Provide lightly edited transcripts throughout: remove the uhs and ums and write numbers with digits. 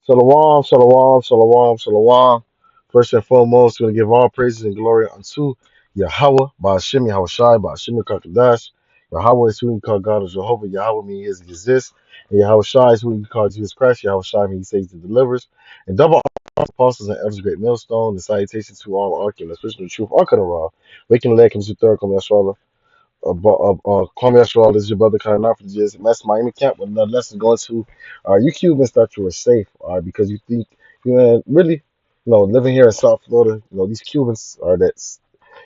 Shalom, shalom, shalom, shalom. First and foremost, we're going to give all praises and glory unto Yahweh, Ba'ashim, Yahweh Shai, Ba'ashim, Kakadash. Yahweh is who we call God, as Jehovah. Yahweh means he is, he exists. And Yahweh Shai is who we call Jesus Christ. Yahweh Shai means he saves and delivers. And double honor to apostles and elders, great millstone. And salutations to all arching, especially the truth, Ark of the Raw. Waking the leg comes to third, come Kwame Ashwell, this is your brother kind of just that's Miami camp with another lesson going to you Cubans thought you were safe, because you think really, living here in South Florida, these Cubans are they're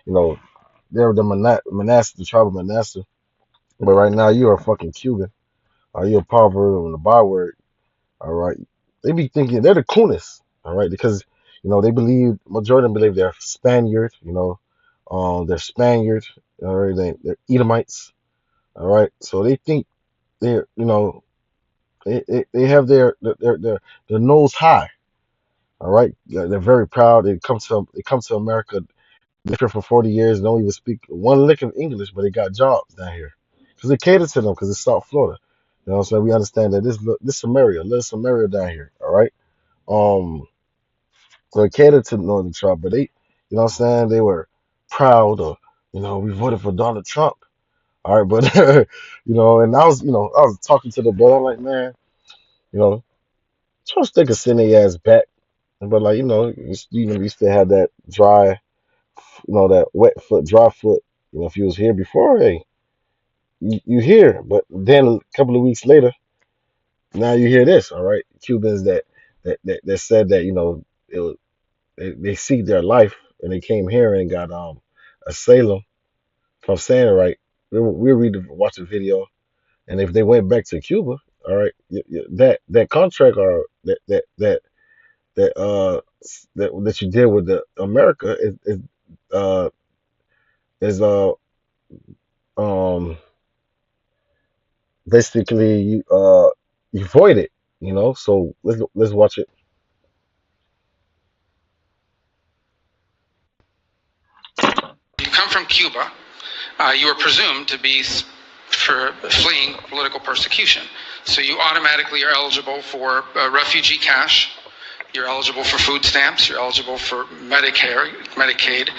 the Manasseh, the tribe of Manasseh. But right now you're a fucking Cuban. You're a proverb and a byword, all right. They be thinking they're the coolest, all right, because they believe majority of them believe they're Spaniard, they're Spaniard, all right, they're Edomites. All right, so they think they're, they have their nose high. All right, yeah, they're very proud. They come to America. They've been here for 40 years. Don't even speak one lick of English, but they got jobs down here because they cater to them because it's South Florida. So we understand that this Samaria, little Samaria down here. All right, so they cater to the Northern Tribe, but they, they were proud of, we voted for Donald Trump. All right, but and I was talking to the brother. I'm like, man, you know, Trump's stick a send their ass back, but like, you still have that dry, that wet foot, dry foot. If you was here before, hey, you here, but then a couple of weeks later, now you hear this. All right, Cubans that said that they seek their life and they came here and got asylum. If I'm saying it right, watch the video. And if they went back to Cuba, all right, that contract or that you did with the America uh is um basically you void it, So let's watch it. You come from Cuba, you are presumed to be for fleeing political persecution. So you automatically are eligible for refugee cash. You're eligible for food stamps. You're eligible for Medicaid.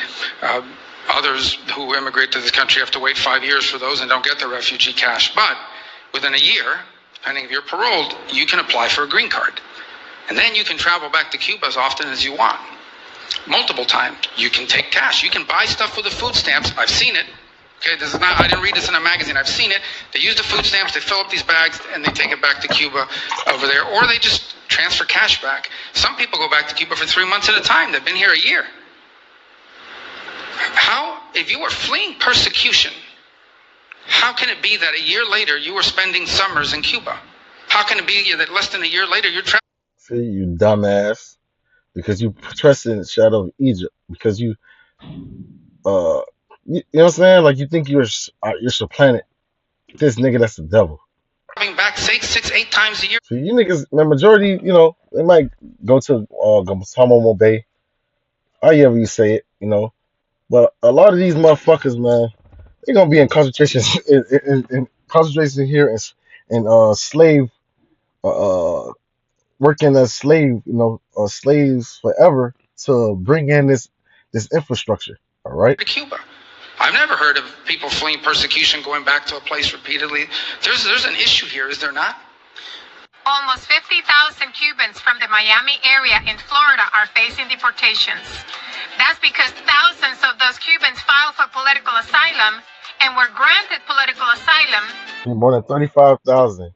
Others who immigrate to this country have to wait 5 years for those and don't get the refugee cash. But within a year, depending if you're paroled, you can apply for a green card. And then you can travel back to Cuba as often as you want. Multiple times. You can take cash. You can buy stuff with the food stamps. I've seen it. Okay, this is not, I didn't read this in a magazine. I've seen it. They use the food stamps, they fill up these bags, and they take it back to Cuba over there. Or they just transfer cash back. Some people go back to Cuba for 3 months at a time. They've been here a year. How, if you were fleeing persecution, how can it be that a year later you were spending summers in Cuba? How can it be that less than a year later you're traveling? See, you dumbass, because you trust in the shadow of Egypt, because uh you know what I'm saying? Like you think you're supplanted. This nigga, that's the devil. Back 6, 8 times a year. So you niggas, the majority, they might go to Guantanamo Bay, however you say it, But a lot of these motherfuckers, man, they gonna be in concentration in concentration here and slave uh working as slaves forever to bring in this infrastructure. All right. To Cuba. I've never heard of people fleeing persecution going back to a place repeatedly. There's an issue here, is there not? Almost 50,000 Cubans from the Miami area in Florida are facing deportations. That's because thousands of those Cubans filed for political asylum and were granted political asylum. More than 35,000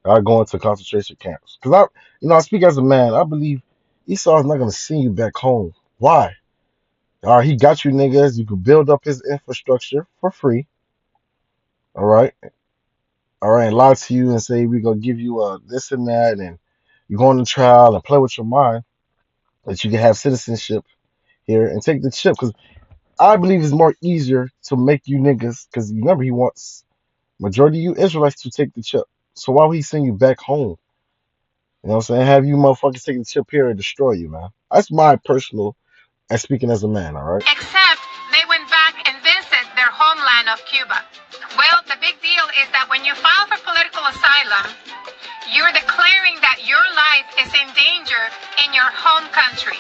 are going to concentration camps. Because I speak as a man. I believe Esau's not gonna send you back home. Why? All right, he got you niggas. You can build up his infrastructure for free. All right. All right, and lie to you and say we're gonna give you this and that, and you go on the trial and play with your mind that you can have citizenship here and take the chip. Because I believe it's more easier to make you niggas. Because remember, he wants majority of you Israelites to take the chip. So why would he send you back home? You know what I'm saying? Have you motherfuckers take the chip here and destroy you, man. That's my personal, and speaking as a man, all right? Except they went back and visited their homeland of Cuba. Well, the big deal is that when you file for political asylum, you're declaring that your life is in danger our home country.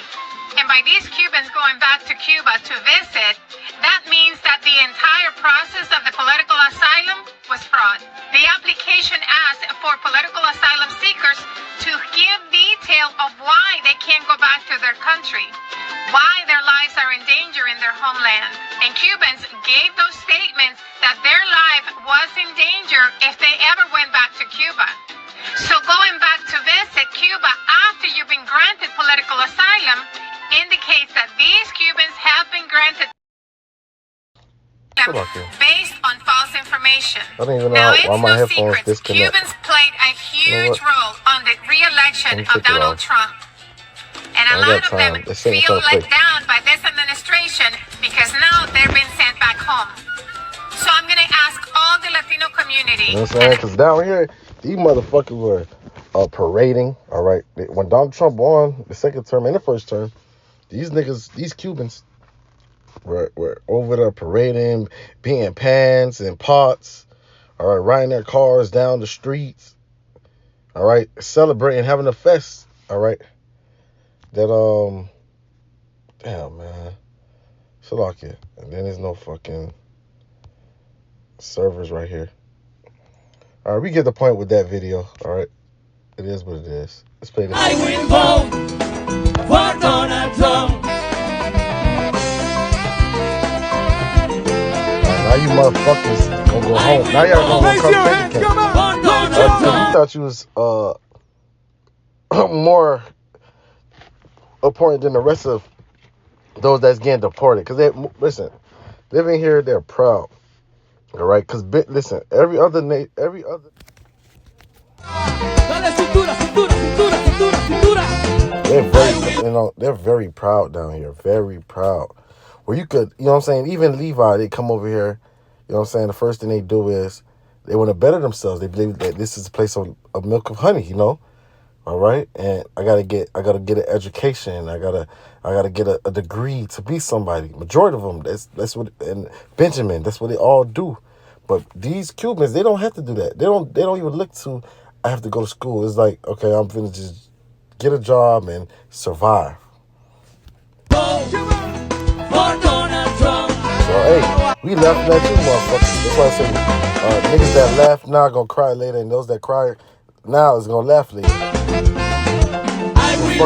And by these Cubans going back to Cuba to visit, that means that the entire process of the political asylum was fraud. The application asked for political asylum seekers to give detail of why they can't go back to their country, why their lives are in danger in their homeland. And Cubans gave those statements that their life was in danger if they ever went back to Cuba. So going back to visit Cuba after you've been granted political asylum indicates that these Cubans have been granted based on false information. I don't even know Now, why it's my no headphones secret, disconnect. Cubans played a huge role on the re-election of Donald Trump. And a lot of them feel let down by this administration because now they've been sent back home. So I'm going to ask all the Latino community. You know what I'm saying? Because down here, these motherfuckers were parading, all right? When Donald Trump won the second term and the first term, these niggas, these Cubans, were over there parading, being pans and pots, all right, riding their cars down the streets, all right, celebrating, having a fest, all right. That, damn, man. Shalakia. And then there's no fucking servers right here. All right, we get the point with that video, all right. It is what it is. Let's play this. I will vote for Donald Trump. Now you motherfuckers gonna go home. Now y'all gonna come take the camp. You thought you was more important than the rest of those that's getting deported. Cause they listen, living here, they're proud. All right, cause listen, every other. They're very, they're very proud down here. Very proud. Where you could, you know what I'm saying? Even Levi, they come over here. You know what I'm saying? The first thing they do is they want to better themselves. They believe that this is a place of milk of honey. You know, all right. And I gotta get an education. I gotta get a degree to be somebody. Majority of them, that's what. And Benjamin, that's what they all do. But these Cubans, they don't have to do that. They don't even look to. I have to go to school. It's like, okay, I'm finna just get a job and survive. So, hey, we laughing at you, motherfuckers. That's why I say, niggas that laugh now gonna cry later, and those that cry now is gonna laugh later. Fuck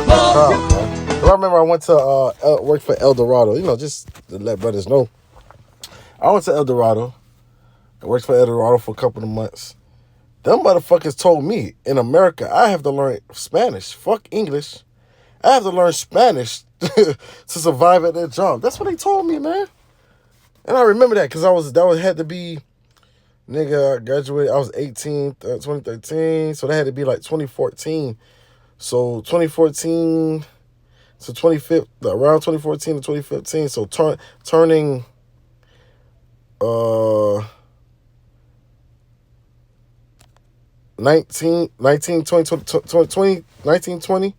that crowd, man. So I remember I went to work for El Dorado, you know, just to let brothers know. I went to El Dorado. I worked for El Dorado for a couple of months. Them motherfuckers told me, in America, I have to learn Spanish. Fuck English. I have to learn Spanish to survive at that job. That's what they told me, man. And I remember that because had to be, nigga, I graduated, I was 18, 2013, so that had to be like 2014. So 2014 to 2015, around 2014 to 2015, so turning, 19, 20,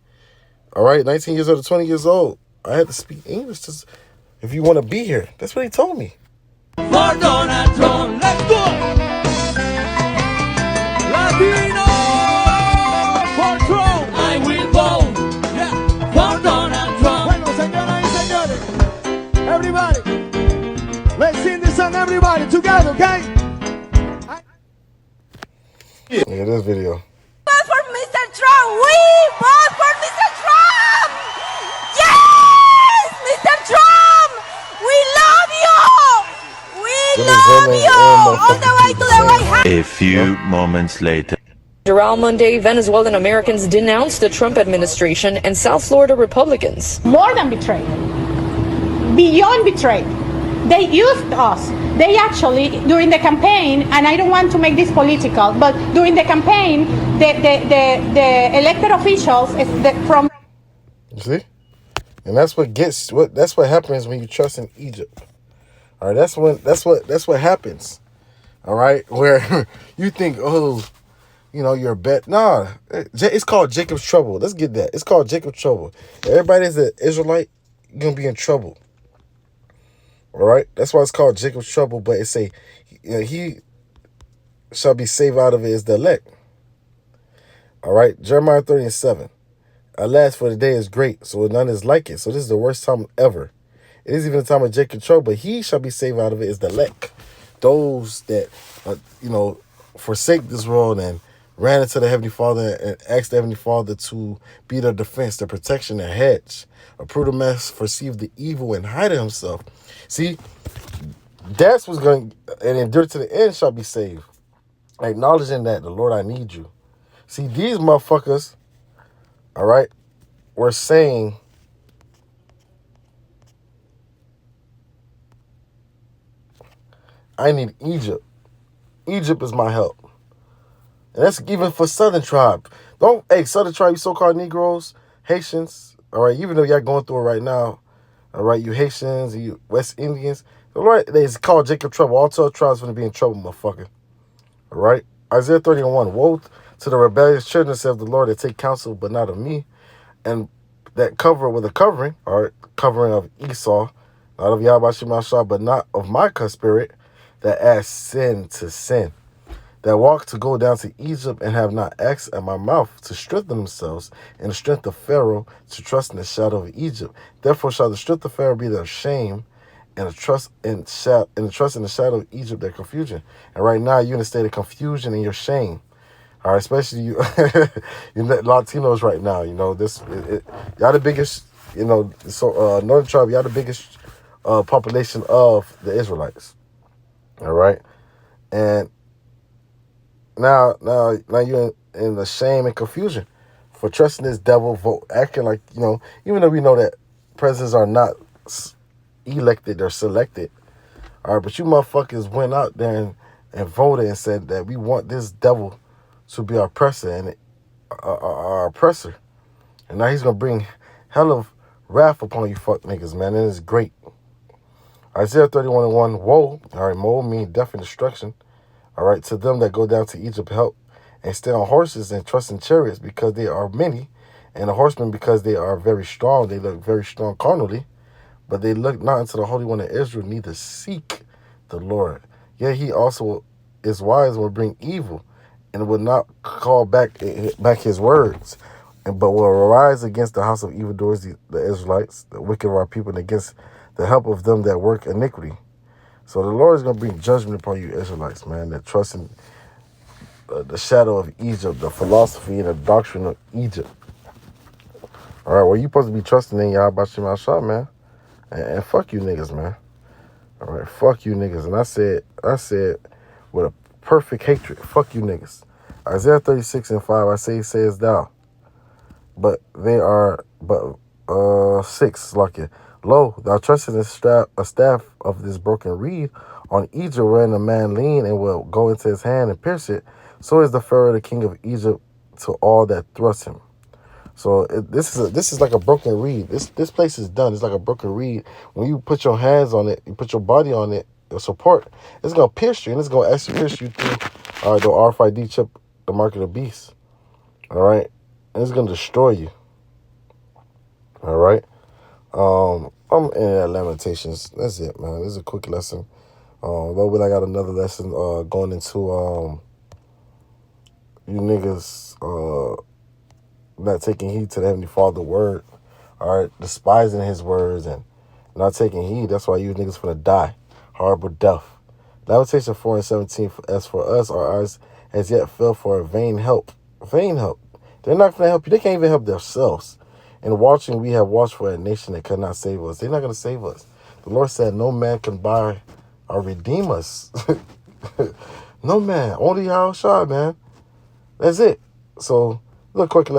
all right, 19 years old to 20 years old. I had to speak English if you want to be here. That's what he told me. For Donald Trump, let's go! Latino for Trump. I will vote for Donald Trump. Bueno, señoras y señores, everybody, let's sing this song, everybody, together, okay? Yeah, this video. Vote for Mr. Trump! We vote for Mr. Trump! Yes! Mr. Trump! We love you! We love you! All the way to the White House! A few moments later. Around Monday, Venezuelan Americans denounced the Trump administration and South Florida Republicans. More than betrayed. Beyond betrayed. They used us. They actually, during the campaign, and I don't want to make this political, but during the campaign, the elected officials from. You see? And that's what happens when you trust in Egypt. All right, that's what happens. All right, where you think, oh, you know, you're a bet. Nah, it's called Jacob's trouble. Let's get that. It's called Jacob's trouble. Everybody's an Israelite, you're gonna be in trouble. All right, that's why it's called Jacob's trouble. But it's he shall be saved out of it is the elect. All right, Jeremiah 30:7. Alas, for the day is great, so none is like it. So this is the worst time ever. It is even the time of Jacob trouble, but he shall be saved out of it is the elect. Those that, forsake this world and ran into the Heavenly Father and asked the Heavenly Father to be their defense, their protection, their hedge. A prudent man perceived the evil and hided himself. See, that's what's going to, and endure to the end shall be saved. Acknowledging that, the Lord, I need you. See, these motherfuckers, all right, were saying, I need Egypt. Egypt is my help. And that's even for Southern tribe. Southern tribe, you so-called Negroes, Haitians, all right, even though y'all going through it right now, all right, you Haitians, you West Indians, the Lord, they call Jacob trouble. All 12 tribes going to be in trouble, motherfucker. All right? Isaiah 31, woe to the rebellious children, says the Lord, that take counsel, but not of me, and that cover with a covering, all right, covering of Esau, not of Yahweh Shemashah, but not of my spirit, that adds sin to sin, that walk to go down to Egypt and have not asked at my mouth to strengthen themselves in the strength of Pharaoh, to trust in the shadow of Egypt. Therefore shall the strength of Pharaoh be their shame, and the trust in the shadow of Egypt their confusion. And right now you're in a state of confusion and your shame. All right, especially you, you Latinos right now. You know y'all the biggest. Northern tribe, y'all the biggest population of the Israelites. All right, and now you're in the shame and confusion for trusting this devil, acting like, even though we know that presidents are not elected or selected, all right, but you motherfuckers went out there and voted and said that we want this devil to be our oppressor and our oppressor, and now he's gonna bring hell of wrath upon you fuck niggas, man, and it's great. Isaiah 31:1, woe, all right, woe means death and destruction, all right, to them that go down to Egypt help, and stay on horses and trust in chariots, because they are many, and the horsemen because they are very strong. They look very strong carnally, but they look not unto the Holy One of Israel, neither seek the Lord. Yet he also is wise and will bring evil, and will not call back his words, but will arise against the house of evildoers, the Israelites, the wicked of our people, and against the help of them that work iniquity. So the Lord is going to bring judgment upon you Israelites, man, that trust in the shadow of Egypt, the philosophy and the doctrine of Egypt. All right, well, you supposed to be trusting in Yahweh Shem Shah, man. And fuck you niggas, man. All right, fuck you niggas. And I said with a perfect hatred, fuck you niggas. Isaiah 36:5, I say, says thou, but they are but 6, like it. Lo, thou trustest a staff of this broken reed on Egypt, wherein a man lean and will go into his hand and pierce it. So is the Pharaoh, the king of Egypt, to all that thrust him. So this is like a broken reed. This place is done. It's like a broken reed. When you put your hands on it, you put your body on it, your support, it's gonna pierce you, and it's gonna actually pierce you through the RFID chip, the mark of the beast. All right, and it's gonna destroy you. All right. I'm in that Lamentations. That's it, man. This is a quick lesson. But I got another lesson going into you niggas not taking heed to the Heavenly Father word, all right, despising his words and not taking heed. That's why you niggas finna die horrible death. Lamentation 4:17, as for us, our eyes has yet fell for a vain help. Vain help. They're not gonna help you. They can't even help themselves. And watching, we have watched for a nation that cannot save us. They're not gonna save us. The Lord said no man can buy or redeem us. No man. Only Yahweh Shah, man. That's it. So, look quick.